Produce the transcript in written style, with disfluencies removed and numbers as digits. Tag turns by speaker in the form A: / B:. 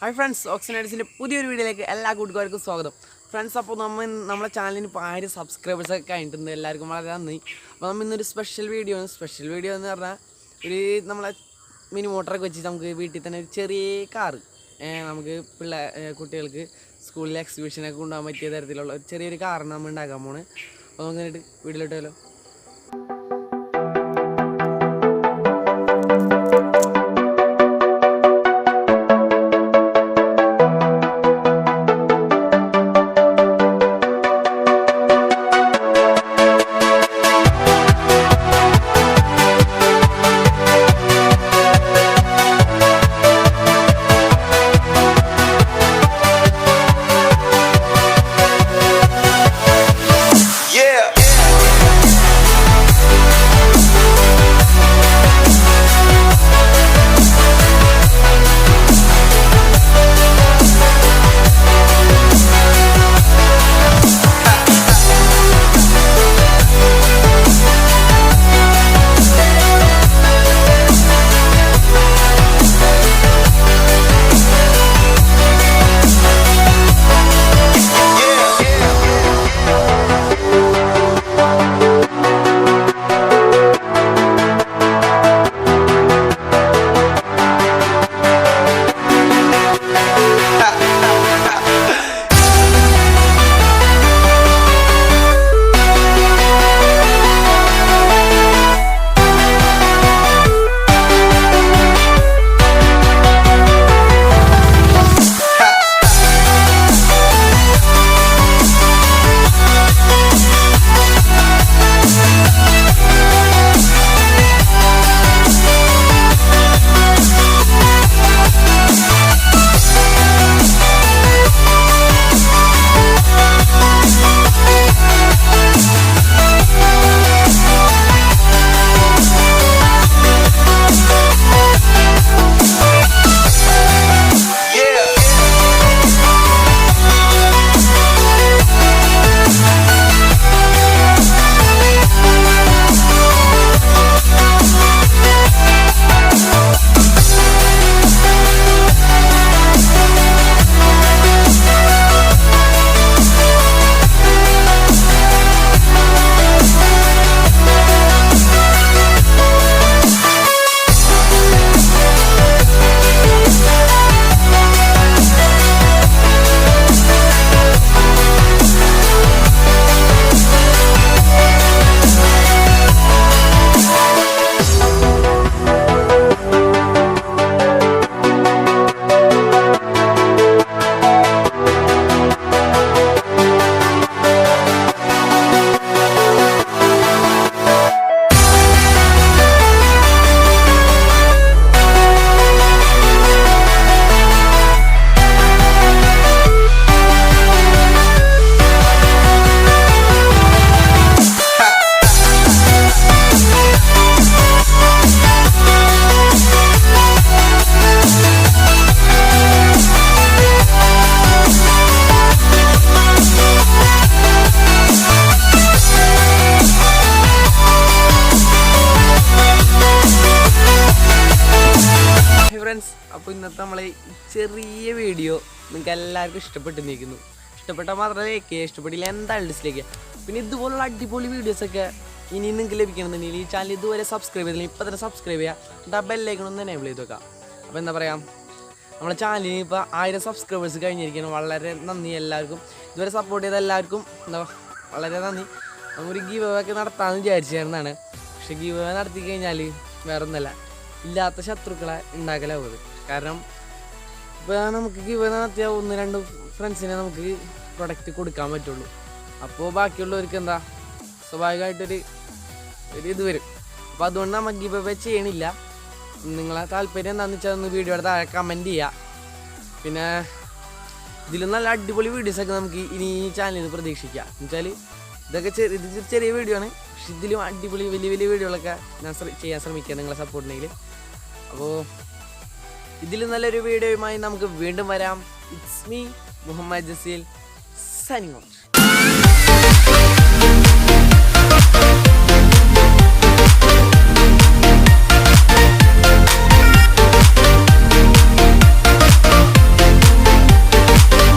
A: Hi friends, Oxten പുതിയൊരു വീഡിയോയിലേക്ക് എല്ലാ കൂട്ടുകാർക്കും സ്വാഗതം. ഫ്രണ്ട്സ്, അപ്പോൾ നമ്മളെ ചാനലിന് ഇപ്പോൾ 1000 സബ്സ്ക്രൈബേഴ്സൊക്കെ കഴിഞ്ഞിട്ടുണ്ട്. എല്ലാവർക്കും വളരെ നന്ദി. അപ്പോൾ നമ്മൾ ഇന്നൊരു സ്പെഷ്യൽ വീഡിയോ എന്ന് പറഞ്ഞാൽ നമ്മളെ മിനി മോട്ടറൊക്കെ വെച്ച് നമുക്ക് വീട്ടിൽ തന്നെ ഒരു ചെറിയ കാറ് നമുക്ക് കുട്ടികൾക്ക് സ്കൂളിലെ എക്സിബിഷനൊക്കെ കൊണ്ടുപോകാൻ പറ്റിയ തരത്തിലുള്ള ഒരു ചെറിയൊരു കാറാണ് നമ്മൾ ഉണ്ടാക്കാൻ പോകുന്നത്. അപ്പോൾ നമുക്ക് എന്നിട്ട് വീട്ടിലോട്ടല്ലോ. അപ്പോൾ ഇന്നത്തെ നമ്മളെ ചെറിയ വീഡിയോ നിങ്ങൾക്ക് എല്ലാവർക്കും ഇഷ്ടപ്പെട്ടിരിക്കുന്നു. ഇഷ്ടപ്പെട്ടാൽ മാത്രമേ ലൈക്ക് ചെയ്യുക, ഇഷ്ടപ്പെട്ടില്ല എന്തായാലും ഡിസ്ലൈക്ക് ചെയ്യുക. പിന്നെ ഇതുപോലുള്ള അടിപൊളി വീഡിയോസൊക്കെ ഇനി നിങ്ങൾക്ക് ലഭിക്കണമെന്നുണ്ടെങ്കിൽ ഈ ചാനൽ ഇതുവരെ സബ്സ്ക്രൈബ് ചെയ്തില്ല, ഇപ്പോൾ തന്നെ സബ്സ്ക്രൈബ് ചെയ്യുക, ബെല്ലൈക്കൺ ഒന്ന് എനേബിൾ ചെയ്ത് വെക്കാം. അപ്പോൾ എന്താ പറയുക, നമ്മളെ ചാനലിന് ഇപ്പോൾ 1000 സബ്സ്ക്രൈബേഴ്സ് കഴിഞ്ഞിരിക്കുന്നു. വളരെ നന്ദി എല്ലാവർക്കും, ഇതുവരെ സപ്പോർട്ട് ചെയ്ത എല്ലാവർക്കും വളരെ നന്ദി. നമുക്കൊരു ഗീവ് അവേ ഒക്കെ നടത്താമെന്ന് വിചാരിച്ചിരുന്നതാണ്. പക്ഷേ ഗീവ് അവേ നടത്തി കഴിഞ്ഞാൽ വേറെ ഒന്നല്ല, ഇല്ലാത്ത ശത്രുക്കളെ ഉണ്ടാക്കലാവുന്നത്. കാരണം ഇപ്പോൾ നമുക്ക് ഗീവ് നടത്തിയ 1-2 ഫ്രണ്ട്സിനെ നമുക്ക് പ്രൊഡക്റ്റ് കൊടുക്കാൻ പറ്റുള്ളൂ. അപ്പോൾ ബാക്കിയുള്ളവർക്ക് എന്താ സ്വാഭാവികമായിട്ടൊരു ഇത് വരും. അപ്പോൾ അതുകൊണ്ട് നമുക്ക് ഗീവ് അവേ ചെയ്യണില്ല. നിങ്ങളെ താല്പര്യം എന്താണെന്ന് വെച്ചാൽ ഒന്ന് വീഡിയോയുടെ താഴെ കമൻറ്റ് ചെയ്യുക. പിന്നെ ഇതിലും നല്ല അടിപൊളി വീഡിയോസൊക്കെ നമുക്ക് ഇനി ഈ ചാനലിൽ പ്രതീക്ഷിക്കാം. എന്നുവെച്ചാൽ ഇതൊക്കെ ഇത് ചെറിയ വീഡിയോ ആണ്, പക്ഷെ ഇതിലും അടിപൊളി വലിയ വലിയ വീഡിയോകളൊക്കെ ഞാൻ ചെയ്യാൻ ശ്രമിക്കുക നിങ്ങളെ സപ്പോർട്ടുണ്ടെങ്കിൽ. അപ്പോൾ ഇതിലും നല്ലൊരു വീഡിയോയുമായി നമുക്ക് വീണ്ടും വരാം. It's me Muhammad Jaseel signing out.